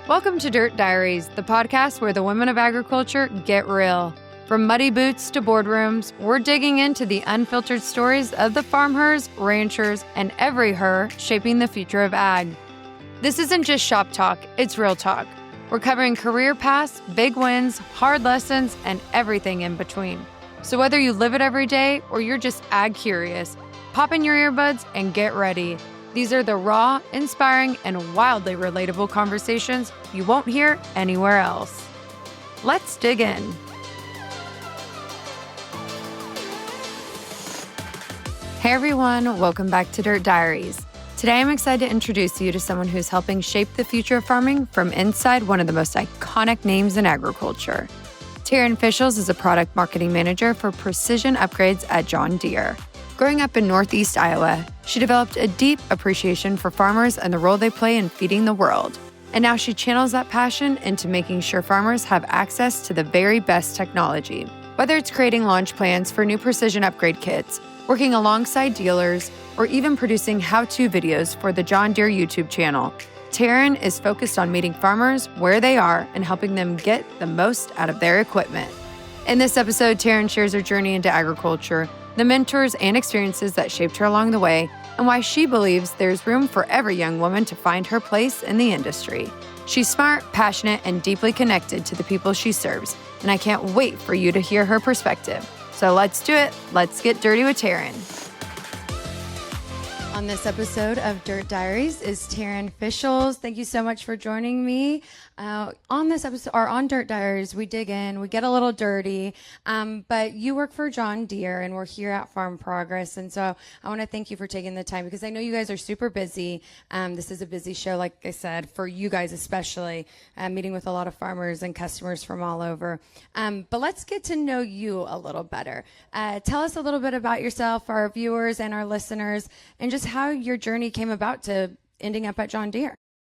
Welcome to Dirt Diaries, the podcast where the women of agriculture get real. From muddy boots to boardrooms, we're digging into the unfiltered stories of the FarmHers, ranchers, and every her shaping the future of ag. This isn't just shop talk, it's real talk. We're covering career paths, big wins, hard lessons, and everything in between. So whether you live it every day or you're just ag curious, pop in your earbuds and get ready. These are the raw, inspiring, and wildly relatable conversations you won't hear anywhere else. Let's dig in. Hey everyone, welcome back to Dirt Diaries. Today I'm excited to introduce you to someone who's helping shape the future of farming from inside one of the most iconic names in agriculture. Taryn Fischels is a product marketing manager for precision upgrades at John Deere. Growing up in Northeast Iowa, she developed a deep appreciation for farmers and the role they play in feeding the world. And now she channels that passion into making sure farmers have access to the very best technology. Whether it's creating launch plans for new precision upgrade kits, working alongside dealers, or even producing how-to videos for the John Deere YouTube channel, Taryn is focused on meeting farmers where they are and helping them get the most out of their equipment. In this episode, Taryn shares her journey into agriculture, the mentors and experiences that shaped her along the way, and why she believes there's room for every young woman to find her place in the industry. She's smart, passionate, and deeply connected to the people she serves, and I can't wait for you to hear her perspective. So let's do it. Let's get dirty with Taryn. On this episode of Dirt Diaries is Taryn Fischels. Thank you so much for joining me. On this episode, or on Dirt Diaries, we dig in, we get a little dirty, but you work for John Deere and we're here at Farm Progress. And so I want to thank you for taking the time because I know you guys are super busy. This is a busy show, like I said, for you guys especially, meeting with a lot of farmers and customers from all over. But let's get to know you a little better. Tell us a little bit about yourself, our viewers and our listeners, and just how your journey came about to ending up at John Deere.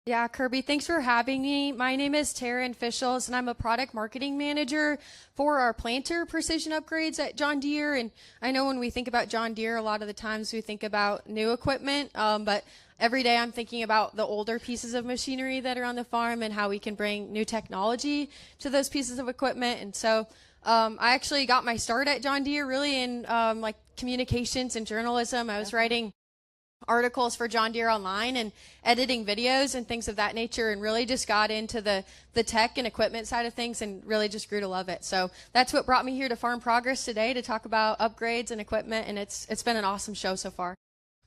Yeah, Kirby, thanks for having me. My name is Taryn Fischels, and I'm a product marketing manager for our planter precision upgrades at John Deere. And I know when we think about John Deere, a lot of the times we think about new equipment, but every day I'm thinking about the older pieces of machinery that are on the farm and how we can bring new technology to those pieces of equipment. And so I actually got my start at John Deere really in like communications and journalism. I was writing articles for John Deere online and editing videos and things of that nature, and really just got into the tech and equipment side of things and really just grew to love it. So that's what brought me here to Farm Progress today to talk about upgrades and equipment, and it's been an awesome show so far.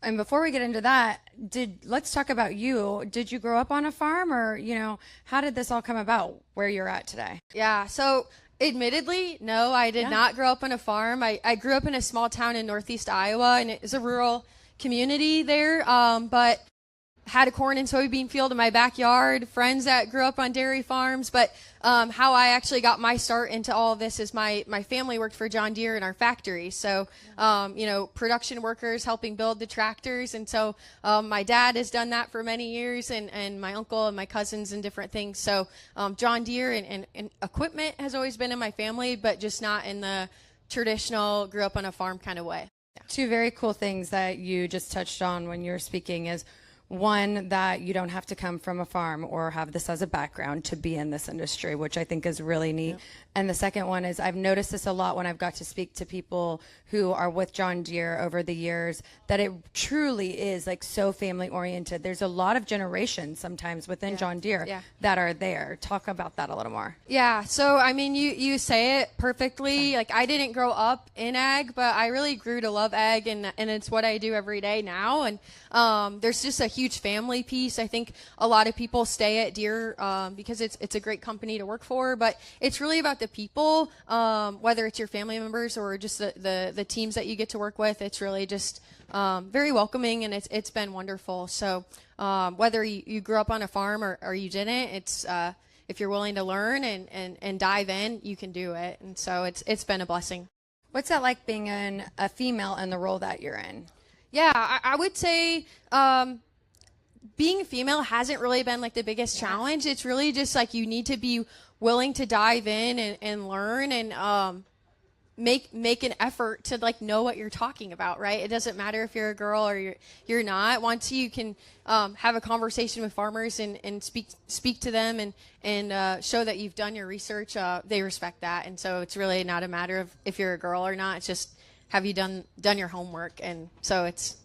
And before we get into that, let's talk about you. Did you grow up on a farm, or, how did this all come about where you're at today? Yeah, so admittedly, no, I did not grow up on a farm. I grew up in a small town in Northeast Iowa, and it is a rural community there, but had a corn and soybean field in my backyard, friends that grew up on dairy farms. But how I actually got my start into all of this is my family worked for John Deere in our factory. So, production workers helping build the tractors. And so my dad has done that for many years, and my uncle and my cousins and different things. So John Deere and equipment has always been in my family, but just not in the traditional grew up on a farm kind of way. Two very cool things that you just touched on when you were speaking is, one, that you don't have to come from a farm or have this as a background to be in this industry, which I think is really neat. Yep. And the second one is, I've noticed this a lot when I've got to speak to people who are with John Deere over the years, that it truly is like so family oriented. There's a lot of generations sometimes within John Deere that are there. Talk about that a little more. Yeah. So, I mean, you say it perfectly. Like, I didn't grow up in ag, but I really grew to love ag, and it's what I do every day now. And there's just a huge family piece. I think a lot of people stay at Deere because it's a great company to work for, but it's really about the people, whether it's your family members or just the teams that you get to work with. It's really just very welcoming, and it's been wonderful. So whether you grew up on a farm or you didn't, it's if you're willing to learn and dive in, you can do it. And so it's been a blessing. What's that like being a female in the role that you're in? Yeah, I would say being a female hasn't really been like the biggest challenge. It's really just like you need to be willing to dive in and learn. And make an effort to like know what you're talking about, right? It doesn't matter if you're a girl or you're not. Once you can have a conversation with farmers and speak to them and show that you've done your research, they respect that. And so it's really not a matter of if you're a girl or not. It's just, have you done your homework? And so it's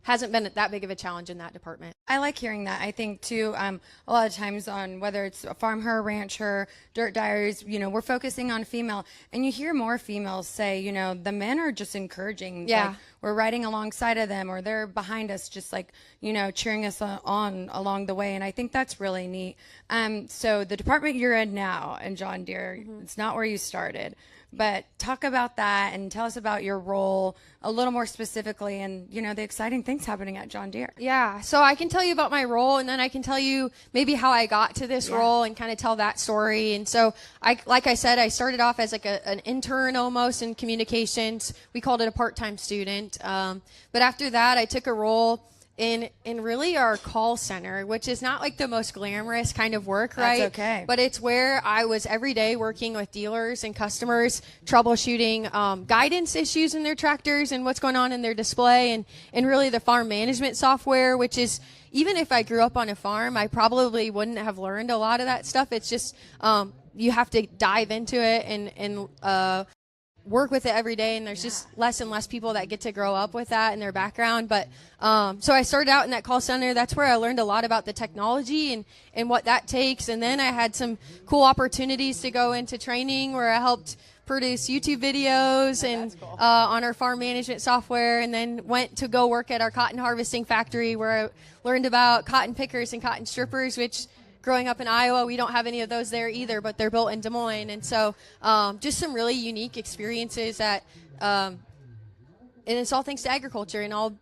hasn't been that big of a challenge in that department. I like hearing that. I think too, a lot of times on whether it's FarmHer, RanchHer, Dirt Diaries, we're focusing on female, and you hear more females say, the men are just encouraging. Yeah. Like, we're riding alongside of them, or they're behind us, just like, cheering us on along the way. And I think that's really neat. So the department you're in now in John Deere, it's not where you started. But talk about that and tell us about your role a little more specifically and, the exciting things happening at John Deere. Yeah, so I can tell you about my role, and then I can tell you maybe how I got to this role and kind of tell that story. And so, like I said, I started off as like an intern almost in communications. We called it a part-time student. But after that, I took a role in really our call center, which is not like the most glamorous kind of work, right? That's okay. But it's where I was every day working with dealers and customers, troubleshooting guidance issues in their tractors and what's going on in their display, and really the farm management software, which is, even if I grew up on a farm, I probably wouldn't have learned a lot of that stuff. It's just you have to dive into it and work with it every day, and there's just less and less people that get to grow up with that in their background. But so I started out in that call center. That's where I learned a lot about the technology and what that takes. And then I had some cool opportunities to go into training where I helped produce YouTube videos and cool. On our farm management software, and then went to go work at our cotton harvesting factory where I learned about cotton pickers and cotton strippers, which growing up in Iowa, we don't have any of those there either, but they're built in Des Moines. And so just some really unique experiences that, and it's all thanks to agriculture and all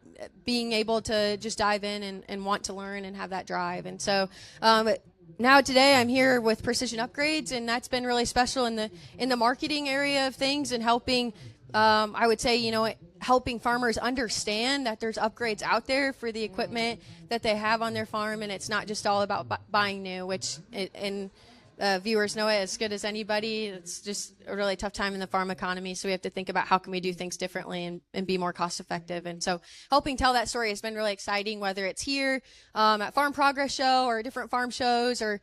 being able to just dive in and want to learn and have that drive. And so now today I'm here with Precision Upgrades, and that's been really special in the marketing area of things and helping, I would say, helping farmers understand that there's upgrades out there for the equipment that they have on their farm, and it's not just all about buying new, which viewers know it as good as anybody. It's just a really tough time in the farm economy, so we have to think about how can we do things differently and be more cost effective. And so helping tell that story has been really exciting, whether it's here at Farm Progress Show or different farm shows, or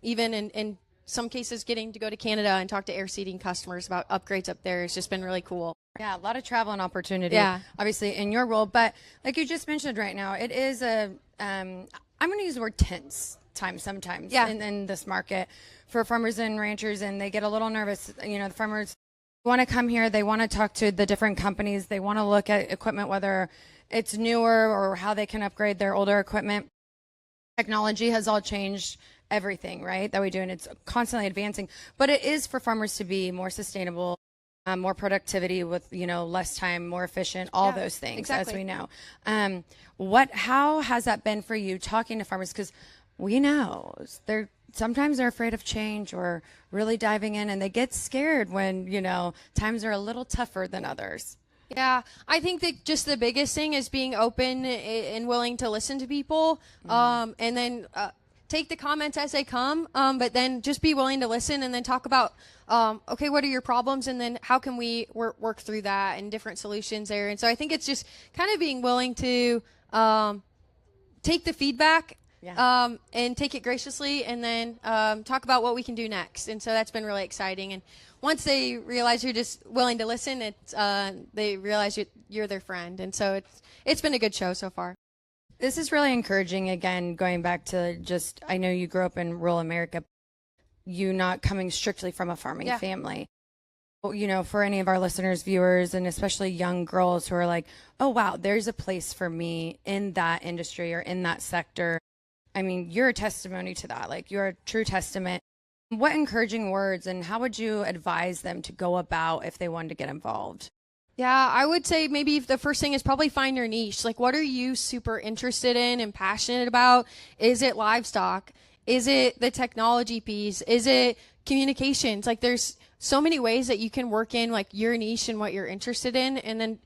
even in some cases getting to go to Canada and talk to air seeding customers about upgrades up there. It's just been really cool. Yeah, a lot of travel and opportunity, obviously, in your role. But like you just mentioned right now, it is I'm going to use the word tense time sometimes in this market for farmers and ranchers, and they get a little nervous. The farmers want to come here. They want to talk to the different companies. They want to look at equipment, whether it's newer or how they can upgrade their older equipment. Technology has all changed everything, right, that we do, and it's constantly advancing. But it is for farmers to be more sustainable, more productivity with, less time, more efficient, all those things, exactly. As we know. How has that been for you talking to farmers? Because we know sometimes they're afraid of change or really diving in, and they get scared when, times are a little tougher than others. Yeah, I think that just the biggest thing is being open and willing to listen to people, and then take the comments as they come, but then just be willing to listen and then talk about, okay, what are your problems, and then how can we work through that and different solutions there. And so I think it's just kind of being willing to take the feedback and take it graciously, and then talk about what we can do next. And so that's been really exciting. And once they realize you're just willing to listen, they realize you're their friend. And so it's been a good show so far. This is really encouraging. Again, going back to I know you grew up in rural America, you not coming strictly from a farming family. For any of our listeners, viewers, and especially young girls who are like, oh, wow, there's a place for me in that industry or in that sector. I mean, you're a testimony to that. Like, you're a true testament. What encouraging words, and how would you advise them to go about if they wanted to get involved? Yeah, I would say maybe the first thing is probably find your niche. Like, what are you super interested in and passionate about? Is it livestock? Is it the technology piece? Is it communications? Like, there's so many ways that you can work in like your niche and what you're interested in, and then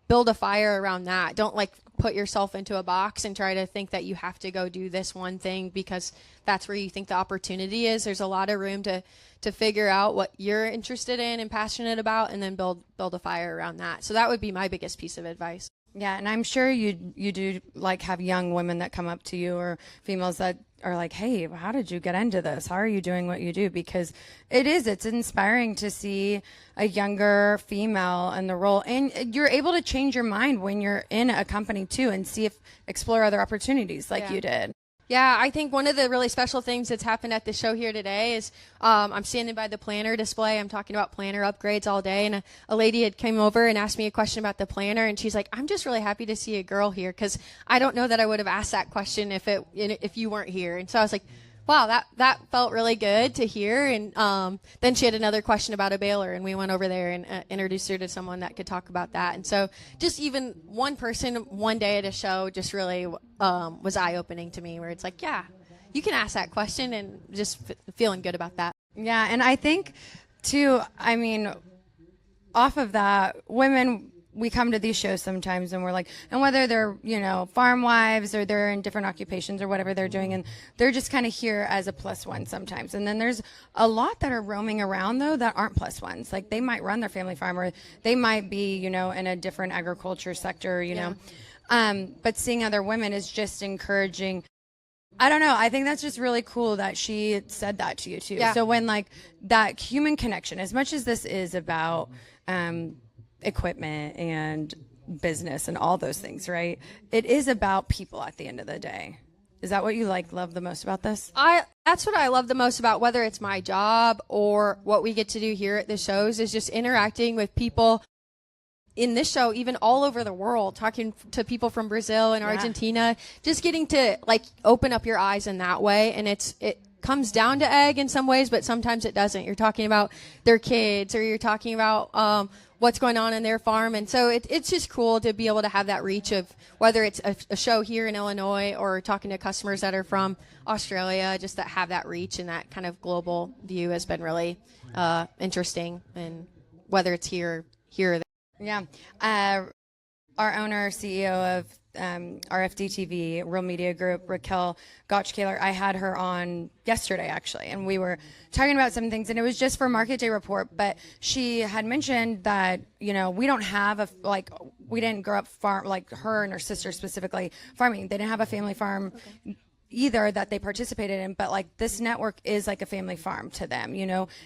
build a fire around that. Don't put yourself into a box and try to think that you have to go do this one thing because that's where you think the opportunity is. There's a lot of room to figure out what you're interested in and passionate about, and then build a fire around that. So that would be my biggest piece of advice. Yeah, and I'm sure you do like have young women that come up to you, or females that are like, hey, how did you get into this? How are you doing what you do? Because it's inspiring to see a younger female in the role, and you're able to change your mind when you're in a company too, and explore other opportunities like you did. Yeah, I think one of the really special things that's happened at the show here today is I'm standing by the planter display. I'm talking about planter upgrades all day, and a lady had came over and asked me a question about the planter, and she's like, I'm just really happy to see a girl here because I don't know that I would have asked that question if you weren't here. And so I was like, wow, that felt really good to hear. And then she had another question about a baler, and we went over there and introduced her to someone that could talk about that. And so just even one person one day at a show just really was eye-opening to me, where it's like, yeah, you can ask that question, and just feeling good about that. Yeah, and I think, too, I mean, off of that, women, we come to these shows sometimes and we're like, and whether they're, farm wives or they're in different occupations or whatever they're doing, and they're just kind of here as a plus one sometimes. And then there's a lot that are roaming around, though, that aren't plus ones. Like, they might run their family farm, or they might be, in a different agriculture sector, but seeing other women is just encouraging. I don't know. I think that's just really cool that she said that to you, too. Yeah. So when, that human connection, as much as this is about equipment and business and all those things, right? It is about people at the end of the day. Is that what you love the most about this? That's what I love the most about whether it's my job or what we get to do here at the shows, is just interacting with people in this show, even all over the world, talking to people from Brazil and Argentina, just getting to open up your eyes in that way. And it comes down to ag in some ways, but sometimes it doesn't. You're talking about their kids, or you're talking about what's going on in their farm. And so it's just cool to be able to have that reach of whether it's a show here in Illinois or talking to customers that are from Australia, just that have that reach, and that kind of global view has been really interesting. And whether it's here or there. Yeah. Our owner, CEO of RFD-TV, Real Media Group, Raquel Gotch-Kaler, I had her on yesterday, actually, and we were talking about some things, and it was just for Market Day Report, but she had mentioned that, we don't have we didn't grow up farm, her and her sister specifically, farming. They didn't have a family farm either that they participated in, but this network is like a family farm to them.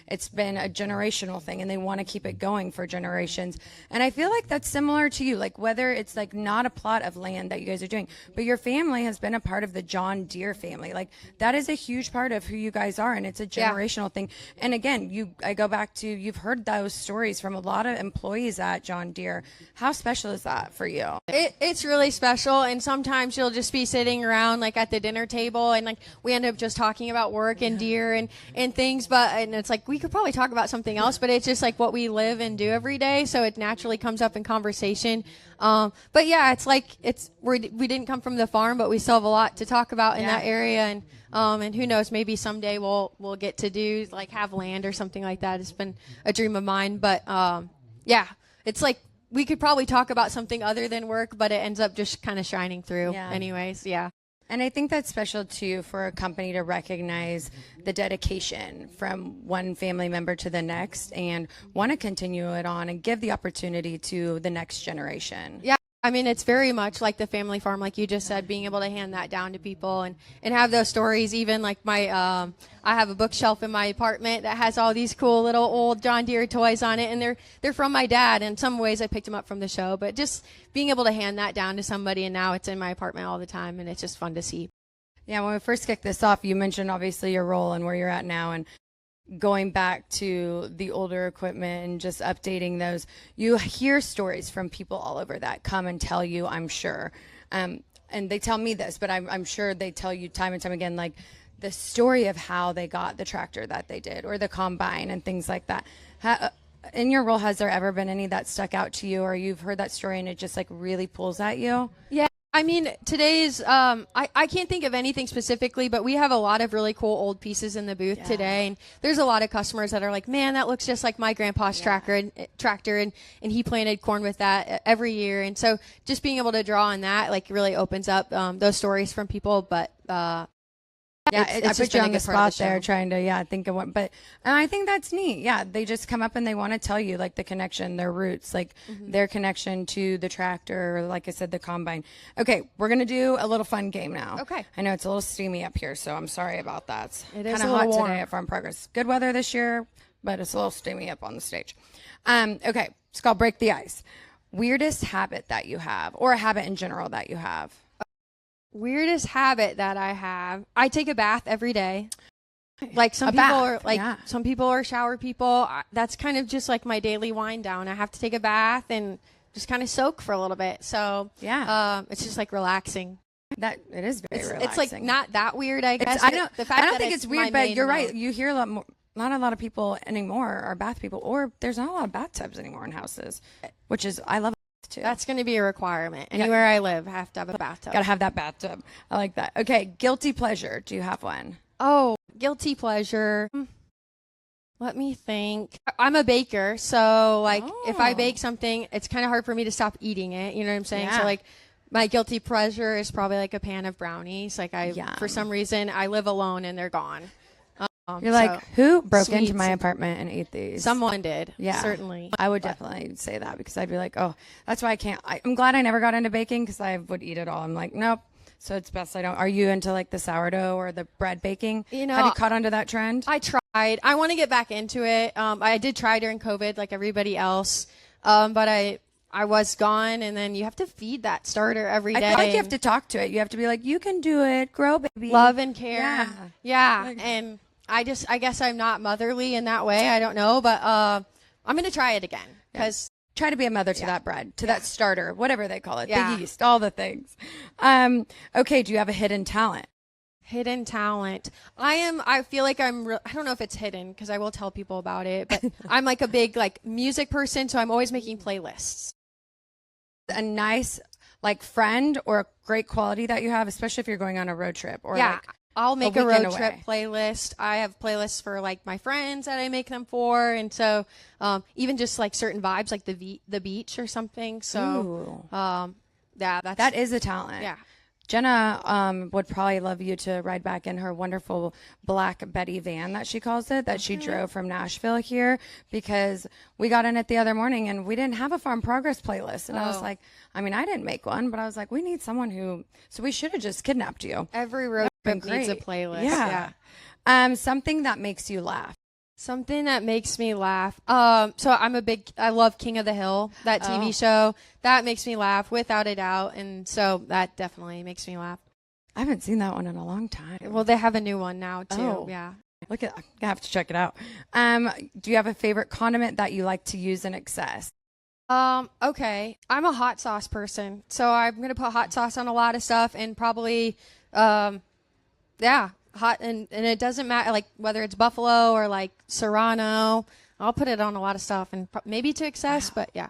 It's been a generational thing, and they want to keep it going for generations. And I feel like that's similar to you, whether it's not a plot of land that you guys are doing, but your family has been a part of the John Deere family. That is a huge part of who you guys are, and it's a generational thing. And again, I go back to, you've heard those stories from a lot of employees at John Deere. How special is that for you? It's really special, and sometimes you'll just be sitting around at the dinner table, and we end up just talking about work and Deere and things, and it's we could probably talk about something else, but it's just what we live and do every day, so it naturally comes up in conversation. But yeah, we didn't come from the farm, but we still have a lot to talk about in that area, and who knows, maybe someday we'll get to do have land or something like that. It's been a dream of mine, but it's we could probably talk about something other than work, but it ends up just kind of shining through anyways. Yeah. And I think that's special, too, for a company to recognize the dedication from one family member to the next, and want to continue it on and give the opportunity to the next generation. Yeah. I mean, it's very much like the family farm, like you just said, being able to hand that down to people and have those stories. Even I have a bookshelf in my apartment that has all these cool little old John Deere toys on it, and they're from my dad. In some ways, I picked them up from the show, but just being able to hand that down to somebody, and now it's in my apartment all the time, and it's just fun to see. Yeah, when we first kicked this off, you mentioned obviously your role and where you're at now, and going back to the older equipment and just updating those. You hear stories from people all over that come and tell you, I'm sure, and they tell me this, but I'm sure they tell you time and time again, the story of how they got the tractor that they did, or the combine and things like that. In your role, has there ever been any that stuck out to you, or you've heard that story and it just really pulls at you? Yeah. I mean, today's, I can't think of anything specifically, but we have a lot of really cool old pieces in the booth today. And there's a lot of customers that are like, man, that looks just like my grandpa's tractor and he planted corn with that every year. And so just being able to draw on that, like, really opens up, those stories from people. But, I put you on the spot there trying to, think of one. But I think that's neat. Yeah, they just come up and they want to tell you, like, the connection, their roots, like their connection to the tractor, or, like I said, the combine. Okay, we're going to do a little fun game now. Okay. I know it's a little steamy up here, so I'm sorry about that. It is kind of hot today at Farm Progress. Good weather this year, but it's a little steamy up on the stage. Okay, it's called Break the Ice. Weirdest habit that you have, or a habit in general that you have. Weirdest habit that I have. I take a bath every day. Like some people are shower people. That's kind of just like my daily wind down. I have to take a bath and just kind of soak for a little bit. So it's just like relaxing. That it is very relaxing. It's like not that weird, I guess. I don't think it's weird, but you're right. You hear a lot more. Not a lot of people anymore are bath people, or there's not a lot of bathtubs anymore in houses, which is I love. Too. That's going to be a requirement. Anywhere I live, I have to have a bathtub. Gotta have that bathtub. I like that. Okay, guilty pleasure. Do you have one? Oh, guilty pleasure. Let me think. I'm a baker, so like if I bake something, it's kind of hard for me to stop eating it. You know what I'm saying? So like my guilty pleasure is probably like a pan of brownies. Like for some reason, I live alone and they're gone. You're like, who broke into my apartment and ate these? Someone did. Yeah. Certainly. I would definitely say that, because I'd be like, oh, that's why I can't. I'm glad I never got into baking, because I would eat it all. I'm like, nope. So it's best I don't. Are you into like the sourdough or the bread baking? You know, have you caught onto that trend? I tried. I want to get back into it. I did try during COVID like everybody else. But I was gone, and then you have to feed that starter every day. I feel like you have to talk to it. You have to be like, you can do it. Grow, baby. Love and care. Yeah. And I guess I'm not motherly in that way. I don't know, but I'm going to try it again, because try to be a mother to that bread, to that starter, whatever they call it, the yeast, all the things. Okay. Do you have a hidden talent? Hidden talent. I feel like I don't know if it's hidden, because I will tell people about it, but I'm like a big like music person. So I'm always making playlists. A nice like friend or a great quality that you have, especially if you're going on a road trip or like I'll make a road trip playlist. I have playlists for like my friends that I make them for, and so even just like certain vibes, like the beach or something. So that is a talent. Yeah. Jenna would probably love you to ride back in her wonderful black Betty van that she calls it, that she drove from Nashville here, because we got in it the other morning and we didn't have a Farm Progress playlist. And I was like, I mean, I didn't make one, but I was like, we need someone who, so we should have just kidnapped you. Every road trip needs a playlist. Yeah. Something that makes you laugh. Something that makes me laugh. So I love King of the Hill, that TV show. That makes me laugh without a doubt. And so that definitely makes me laugh. I haven't seen that one in a long time. Well, they have a new one now too. Oh. Yeah. I have to check it out. Do you have a favorite condiment that you like to use in excess? Okay. I'm a hot sauce person. So I'm going to put hot sauce on a lot of stuff, and probably, hot, and it doesn't matter like whether it's buffalo or like serrano. I'll put it on a lot of stuff, and maybe to excess, but yeah.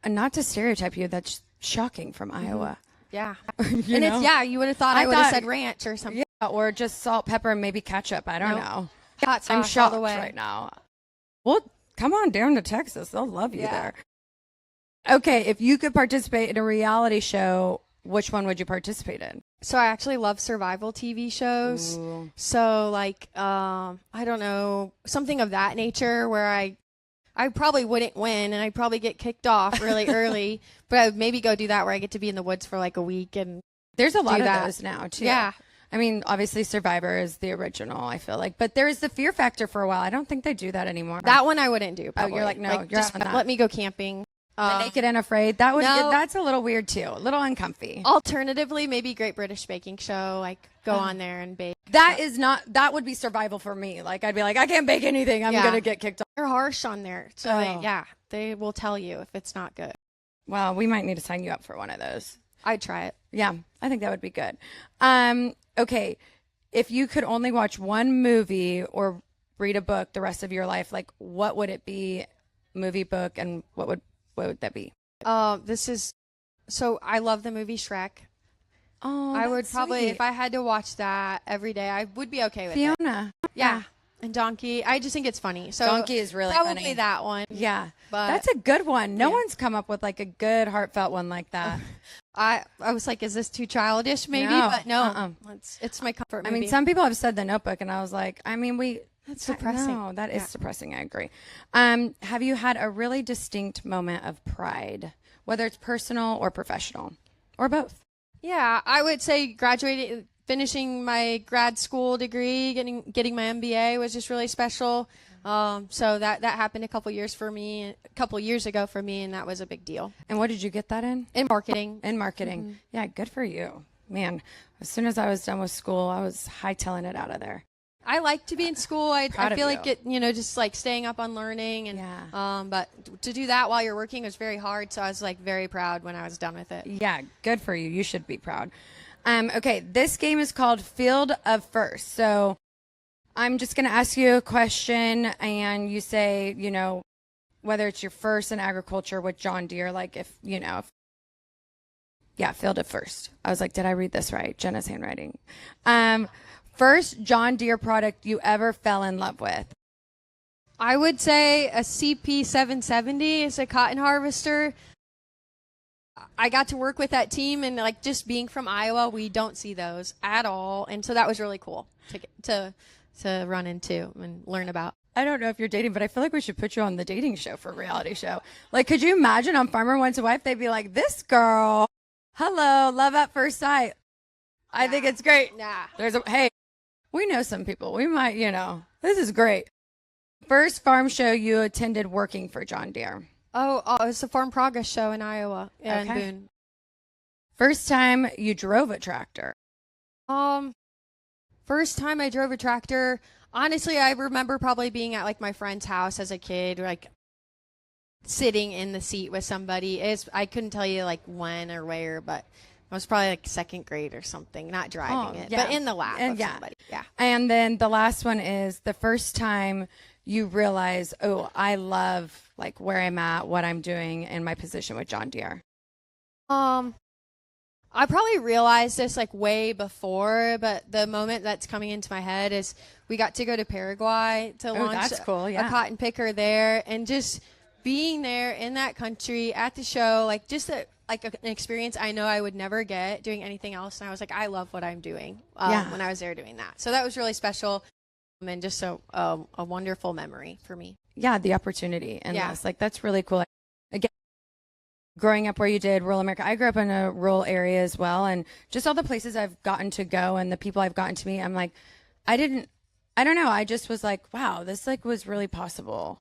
And not to stereotype you, that's shocking from Iowa. Yeah. you know? You would have thought I would have said ranch or something. Yeah, or just salt, pepper, and maybe ketchup. I don't know. Hot sauce. I'm shocked all the way. right now. Well, come on down to Texas. They'll love you there. Okay, if you could participate in a reality show, which one would you participate in? So I actually love survival TV shows. Ooh. So like, I don't know, something of that nature where I probably wouldn't win, and I'd probably get kicked off really early, but I would maybe go do that where I get to be in the woods for like a week. And there's a lot of those now too. Yeah. I mean, obviously Survivor is the original, I feel like, but there is the Fear Factor for a while. I don't think they do that anymore. That one I wouldn't do. Probably. Oh, you're like, no, you're just out on that. Let me go camping. The Naked and Afraid. That's a little weird too. A little uncomfy. Alternatively, maybe Great British Baking Show. Like go on there and bake. That would be survival for me. Like I'd be like, I can't bake anything. I'm gonna get kicked off. They're harsh on there. So they will tell you if it's not good. Well, we might need to sign you up for one of those. I'd try it. Yeah, I think that would be good. Okay, if you could only watch one movie or read a book the rest of your life, like what would it be? Movie, book, and what would that be? So I love the movie Shrek. Oh, I would that's probably, sweet. if I had to watch that every day, I would be okay with it. Fiona. Yeah. And Donkey. I just think it's funny. So Donkey is really probably funny. that one. Yeah. But That's a good one. No yeah. one's come up with like a good heartfelt one like that. I was like, is this too childish? Maybe, No. but no. It's my comfort I movie. mean, some people have said The Notebook, and I was like, I mean, That's depressing. No, that is depressing. I agree. Have you had a really distinct moment of pride, whether it's personal or professional, or both? Yeah, I would say graduating, finishing my grad school degree, getting my MBA was just really special. So that happened a couple years ago for me, and that was a big deal. And what did you get that in? In marketing. In marketing. Mm-hmm. Yeah, good for you. Man, as soon as I was done with school, I was hightailing it out of there. I like to be in school. I feel like just like staying up on learning, and but to do that while you're working was very hard. So I was like very proud when I was done with it. Yeah, good for you. You should be proud. Okay, this game is called Field of First. So I'm just going to ask you a question, and you say, whether it's your first in agriculture with John Deere, like Field of First. I was like, did I read this right? Jenna's handwriting. First John Deere product you ever fell in love with? I would say a CP770 is a cotton harvester. I got to work with that team, and like just being from Iowa, we don't see those at all, and so that was really cool to run into and learn about. I don't know if you're dating, but I feel like we should put you on the dating show for a reality show. Like, could you imagine on Farmer Wants a Wife, they'd be like, this girl, hello, love at first sight. I think it's great. Hey, we know some people. We might, this is great. First farm show you attended working for John Deere? Oh, it's the Farm Progress Show in Iowa in Boone. First time you drove a tractor? First time I drove a tractor, honestly, I remember probably being at like my friend's house as a kid, like sitting in the seat with somebody. I couldn't tell you like when or where, but I was probably like second grade or something, not driving it, but in the lap of somebody. Yeah. And then the last one is the first time you realize, oh, I love like where I'm at, what I'm doing, and my position with John Deere. I probably realized this like way before, but the moment that's coming into my head is we got to go to Paraguay to launch that's cool, a cotton picker there, and just being there in that country at the show, like just an experience I know I would never get doing anything else. And I was like, I love what I'm doing when I was there doing that. So that was really special, and just a wonderful memory for me. Yeah, the opportunity and this, like that's really cool. Again, growing up where you did, rural America, I grew up in a rural area as well, and just all the places I've gotten to go and the people I've gotten to meet, I'm like, I don't know, I just was like, wow, this like was really possible.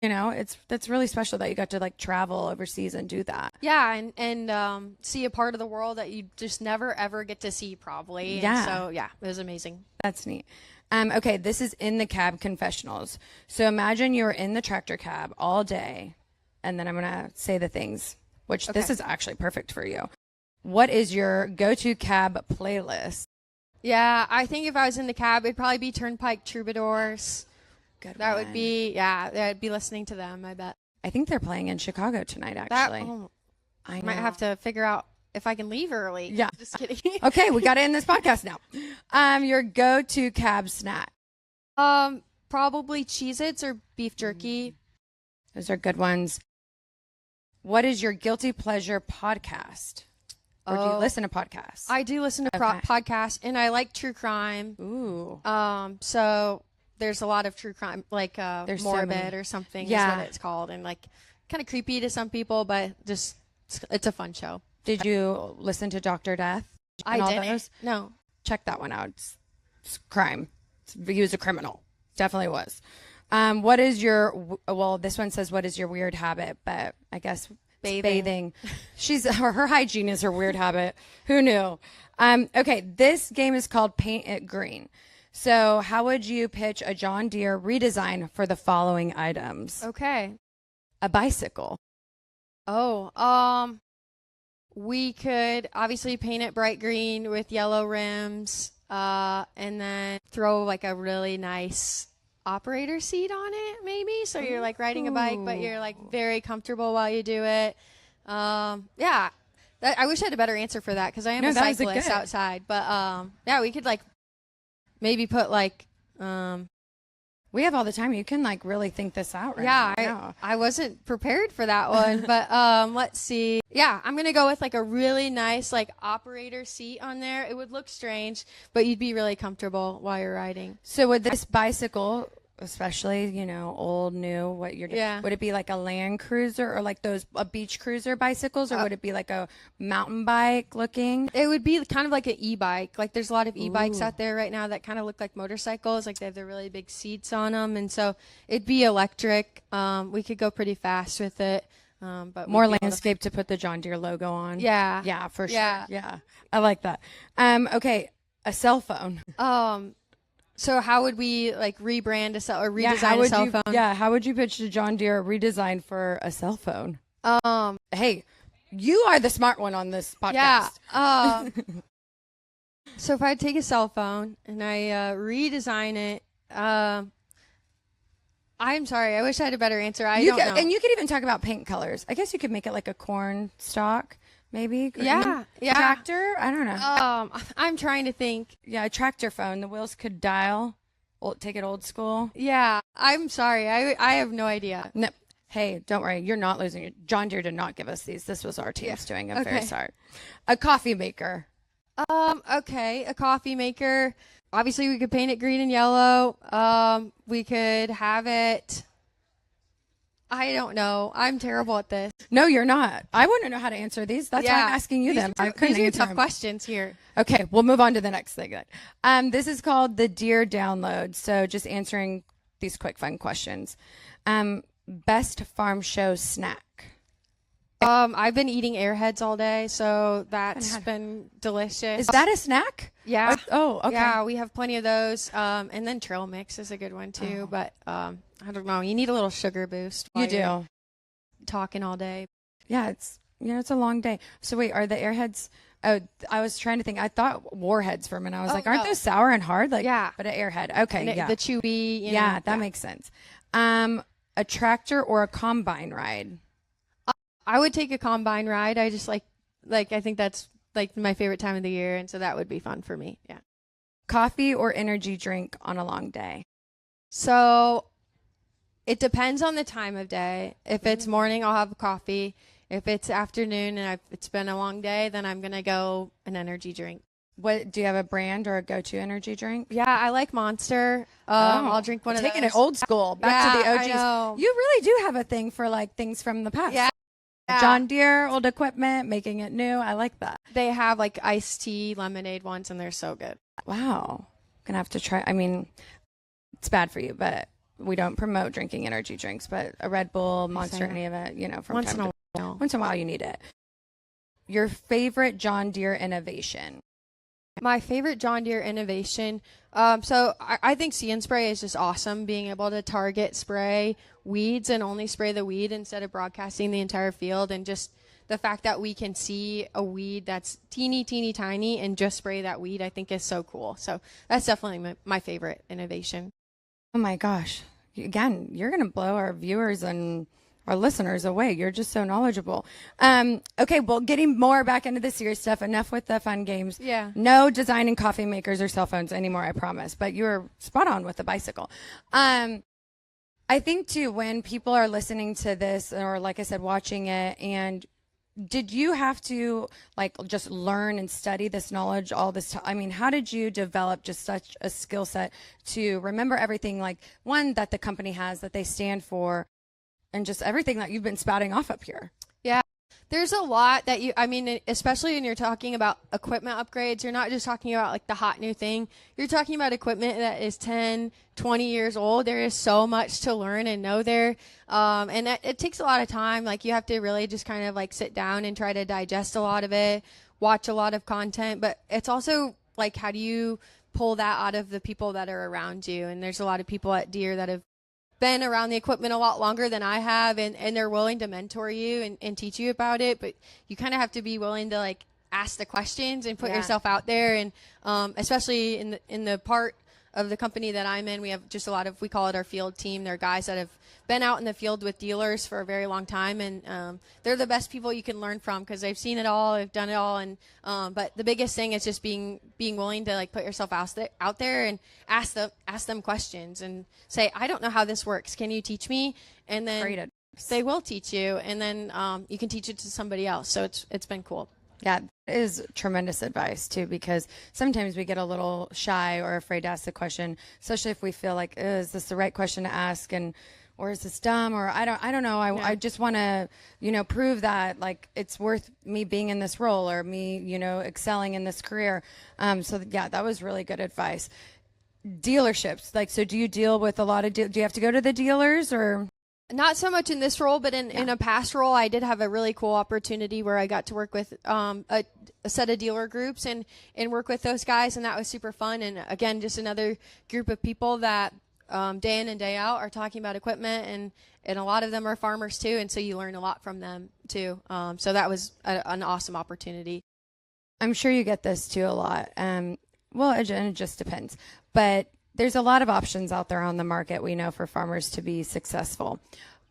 That's really special that you got to like travel overseas and do that. Yeah, and see a part of the world that you just never ever get to see probably. Yeah. And so yeah, it was amazing. That's neat. Okay, this is in the cab confessionals. So imagine you're in the tractor cab all day, and then I'm gonna say the things, which this is actually perfect for you. What is your go-to cab playlist? Yeah, I think if I was in the cab, it'd probably be Turnpike Troubadours. That would be, I'd be listening to them, I bet. I think they're playing in Chicago tonight, actually. I might have to figure out if I can leave early. Yeah. Just kidding. Okay, we got to end this podcast now. Your go-to cab snack? Probably Cheez-Its or beef jerky. Those are good ones. What is your guilty pleasure podcast? Or do you listen to podcasts? I do listen to podcasts, and I like true crime. Ooh. So there's a lot of true crime, like Morbid or something is what it's called, and like kind of creepy to some people, but just it's a fun show. Did you listen to Dr. Death? I didn't. No. Check that one out. It's crime. He was a criminal. Definitely was. What is your, this one says, what is your weird habit? But I guess bathing. Her hygiene is her weird habit. Who knew? Okay, this game is called Paint It Green. So how would you pitch a John Deere redesign for the following items? Okay. A bicycle. We could obviously paint it bright green with yellow rims, and then throw like a really nice operator seat on it, maybe. So you're like riding a bike, but you're like very comfortable while you do it. I wish I had a better answer for that because I am a cyclist outside. But yeah, we could like maybe put like we have all the time. You can like really think this out right now. Yeah, I wasn't prepared for that one. But let's see. Yeah, I'm gonna go with like a really nice like operator seat on there. It would look strange, but you'd be really comfortable while you're riding. So with this bicycle, especially, you know, old, new, what you're doing, yeah. Would it be like a Land Cruiser or like those beach cruiser bicycles, or would it be like a mountain bike looking? It would be kind of like an e-bike. Like there's a lot of e-bikes out there right now that kind of look like motorcycles. Like they have the really big seats on them, and so it'd be electric. We could go pretty fast with it. But more landscape to put the John Deere logo on. Yeah, for sure. Yeah, I like that. Okay, a cell phone. So how would we like rebrand a cell or redesign a cell phone? Yeah, how would you pitch to John Deere a redesign for a cell phone? Hey, you are the smart one on this podcast. Yeah. So if I take a cell phone and I redesign it, I'm sorry, I wish I had a better answer. I don't know. And you could even talk about paint colors. I guess you could make it like a corn stalk. Maybe. Yeah. Tractor? I don't know. I'm trying to think. Yeah, a tractor phone. The wheels could dial. Take it old school. Yeah. I'm sorry. I have no idea. No. Hey, don't worry. You're not losing. John Deere did not give us these. This was our team's doing. I'm very sorry. A coffee maker. Okay. A coffee maker. Obviously, we could paint it green and yellow. We could have it. I don't know. I'm terrible at this. No, you're not. I wouldn't know how to answer these. That's why I'm asking you them. I couldn't answer tough questions here. Okay, we'll move on to the next thing then. This is called the Deere Download. So just answering these quick, fun questions. Best farm show snack. I've been eating Airheads all day, so that's been delicious. Is that a snack? Yeah. Oh, okay. Yeah, we have plenty of those. And then trail mix is a good one too. But I don't know. You need a little sugar boost. You do. Talking all day. Yeah, it's a long day. So wait, are the Airheads? Oh, I was trying to think. I thought Warheads for a minute. I was like, aren't those sour and hard? Like, yeah. But an Airhead. Okay, and the chewy. Yeah, that makes sense. A tractor or a combine ride? I would take a combine ride. I just like I think that's like my favorite time of the year, and so that would be fun for me. Yeah. Coffee or energy drink on a long day? So it depends on the time of day. If it's morning, I'll have coffee. If it's afternoon and it's been a long day, then I'm gonna go an energy drink. What do you have, a brand or a go-to energy drink? Yeah, I like Monster. I'll drink one of those. Taking it old school, back to the OGs. I know. You really do have a thing for like things from the past. Yeah. John Deere, old equipment, making it new. I like that. They have like iced tea, lemonade ones, and they're so good. Wow. Gonna have to try. I mean, it's bad for you, but we don't promote drinking energy drinks. But a Red Bull, Monster, any of it, from once in a while. Once in a while, you need it. Your favorite John Deere innovation? My favorite John Deere innovation. So I think See and Spray is just awesome. Being able to target spray weeds and only spray the weed instead of broadcasting the entire field, and just the fact that we can see a weed that's teeny, teeny, tiny and just spray that weed, I think is so cool. So that's definitely my favorite innovation. Oh my gosh. Again, you're going to blow our viewers and our listeners away. You're just so knowledgeable. Okay, well, getting more back into the serious stuff. Enough with the fun games. Yeah. No designing coffee makers or cell phones anymore, I promise. But you were spot on with the bicycle. I think, too, when people are listening to this or, like I said, watching it, and did you have to, like, just learn and study this knowledge all this time? I mean, how did you develop just such a skill set to remember everything, like, one, that the company has, that they stand for, and just everything that you've been spouting off up here? Yeah. There's a lot that especially when you're talking about equipment upgrades, you're not just talking about like the hot new thing. You're talking about equipment that is 10, 20 years old. There is so much to learn and know there. And it takes a lot of time. Like you have to really just kind of like sit down and try to digest a lot of it, watch a lot of content. But it's also like, how do you pull that out of the people that are around you? And there's a lot of people at Deere that have been around the equipment a lot longer than I have, and they're willing to mentor you and teach you about it, but you kind of have to be willing to like ask the questions and put yourself out there, and especially in the part of the company that I'm in, we have just a lot of, we call it our field team. They're guys that have been out in the field with dealers for a very long time, and they're the best people you can learn from because they've seen it all, they've done it all, and but the biggest thing is just being willing to like put yourself out there and ask them questions and say, I don't know how this works. Can you teach me? And then they will teach you, and then you can teach it to somebody else. So it's been cool. Yeah, it is tremendous advice too, because sometimes we get a little shy or afraid to ask the question, especially if we feel like, is this the right question to ask, and or is this dumb, or I don't know. I just want to, prove that like it's worth me being in this role or me, excelling in this career. So yeah, that was really good advice. Dealerships, like, so do you deal with a lot of, do you have to go to the dealers or? Not so much in this role, but in a past role, I did have a really cool opportunity where I got to work with a set of dealer groups and work with those guys, and that was super fun. And again, just another group of people that day in and day out are talking about equipment, and a lot of them are farmers too, and so you learn a lot from them too. So that was an awesome opportunity. I'm sure you get this too a lot. Well, it just depends, but there's a lot of options out there on the market, we know, for farmers to be successful.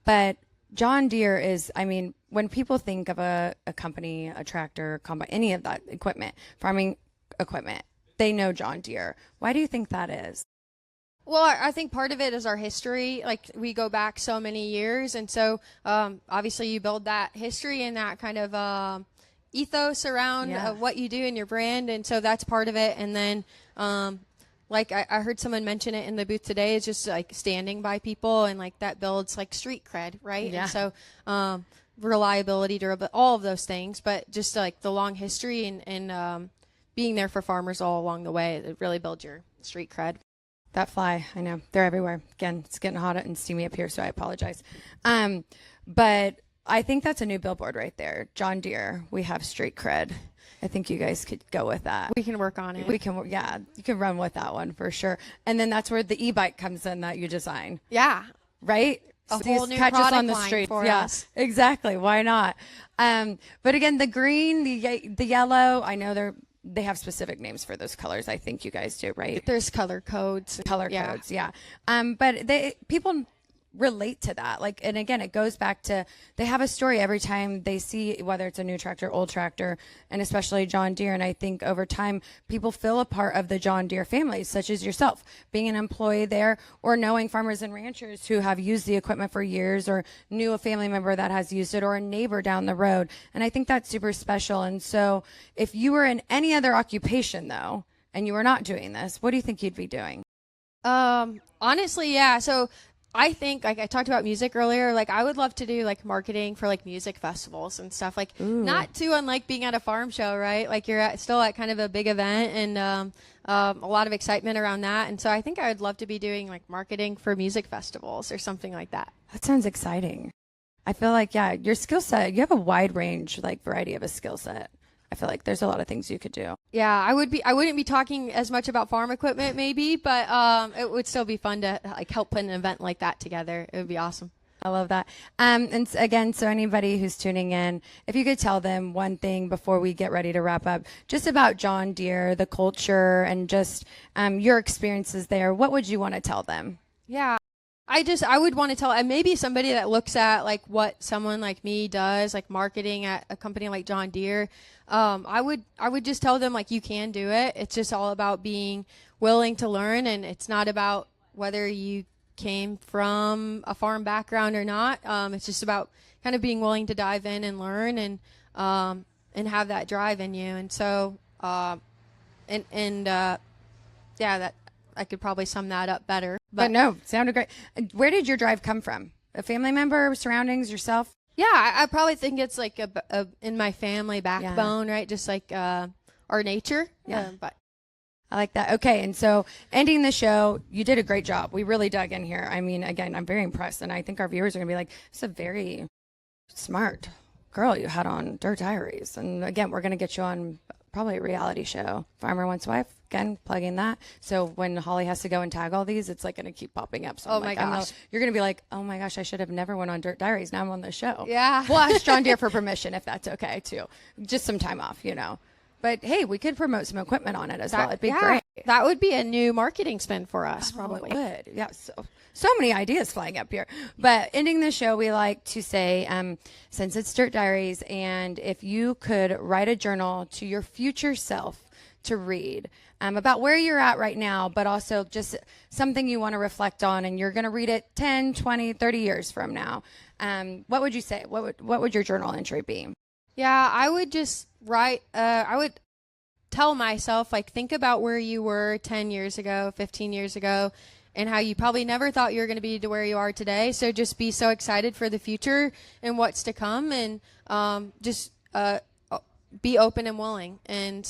But John Deere is, I mean, when people think of a company, a tractor, combine, any of that equipment, farming equipment, they know John Deere. Why do you think that is? Well, I think part of it is our history. Like, we go back so many years, and so obviously you build that history and that kind of ethos around what you do in your brand, and so that's part of it. And then like I heard someone mention it in the booth today, it's just like standing by people, and like that builds like street cred, right? Yeah. And so reliability, durability, all of those things, but just like the long history and being there for farmers all along the way, it really builds your street cred. That fly, I know, they're everywhere. Again, it's getting hot and steamy up here, so I apologize. But I think that's a new billboard right there. John Deere, we have street cred. I think you guys could go with that. We can work on it. We can, yeah, you can run with that one for sure. And then that's where the e-bike comes in that you design. Yeah. Right? A whole new product on the streets for us. Exactly. Why not? But again, the green, the yellow, I know they have specific names for those colors. I think you guys do, right? There's color codes. Codes, yeah. But people relate to that. Like, and again, it goes back to, they have a story every time they see, whether it's a new tractor, old tractor, and especially John Deere. And I think over time, people feel a part of the John Deere family, such as yourself, being an employee there, or knowing farmers and ranchers who have used the equipment for years, or knew a family member that has used it, or a neighbor down the road. And I think that's super special. And so if you were in any other occupation though, and you were not doing this, what do you think you'd be doing? Honestly, yeah. So I think, like I talked about music earlier, like I would love to do like marketing for like music festivals and stuff, like not too unlike being at a farm show, right? Like you're still at kind of a big event, and a lot of excitement around that. And so I think I would love to be doing like marketing for music festivals or something like that. That sounds exciting. I feel like, yeah, your skill set, you have a wide range, like variety of a skill set. I feel like there's a lot of things you could do. Yeah, I wouldn't be talking as much about farm equipment maybe, but it would still be fun to like help put an event like that together. It would be awesome. I love that. And again, so anybody who's tuning in, if you could tell them one thing before we get ready to wrap up, just about John Deere, the culture, and just your experiences there, what would you want to tell them? Yeah. I would want to tell, and maybe somebody that looks at like what someone like me does, like marketing at a company like John Deere, I would just tell them like you can do it. It's just all about being willing to learn, and it's not about whether you came from a farm background or not. It's just about kind of being willing to dive in and learn, and have that drive in you. And so yeah, that I could probably sum that up better. But no, sounded great. Where did your drive come from? A family member, surroundings, yourself? Yeah, I probably think it's like a in my family backbone, right? Just like our nature. Yeah. But I like that. Okay, and so ending the show, you did a great job. We really dug in here. I mean, again, I'm very impressed, and I think our viewers are going to be like, "This is a very smart girl you had on Dirt Diaries." And again, we're going to get you on probably a reality show, Farmer Once Wife. Again, plugging that. So when Holly has to go and tag all these, it's like going to keep popping up. So oh my gosh. You're going to be like, oh my gosh, I should have never went on Dirt Diaries. Now I'm on the show. Yeah. We'll ask John Deere for permission if that's okay too. Just some time off, you know. But hey, we could promote some equipment on it as well. It'd be great. That would be a new marketing spend for us, probably. Good. Yeah. So many ideas flying up here. But ending the show, we like to say, since it's Dirt Diaries, and if you could write a journal to your future self to read about where you're at right now, but also just something you want to reflect on, and you're going to read it 10, 20, 30 years from now, what would you say? What would your journal entry be? Yeah, I would just write, I would tell myself, like, think about where you were 10 years ago, 15 years ago, and how you probably never thought you were going to be to where you are today. So just be so excited for the future and what's to come, and just be open and willing, and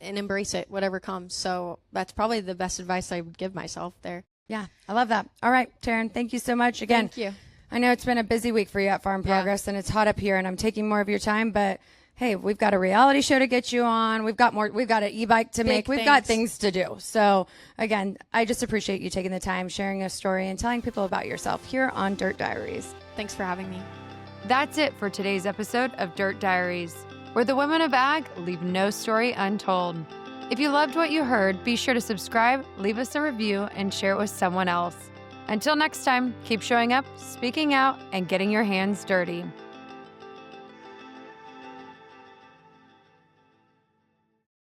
embrace it, whatever comes. So that's probably the best advice I would give myself there. Yeah, I love that. All right, Taryn, thank you so much again. Thank you. I know it's been a busy week for you at Farm Progress, and it's hot up here, and I'm taking more of your time, but hey, we've got a reality show to get you on. We've got an e-bike to make. We've got things to do. So again, I just appreciate you taking the time, sharing a story, and telling people about yourself here on Dirt Diaries. Thanks for having me. That's it for today's episode of Dirt Diaries, where the women of ag leave no story untold. If you loved what you heard, be sure to subscribe, leave us a review, and share it with someone else. Until next time, keep showing up, speaking out, and getting your hands dirty.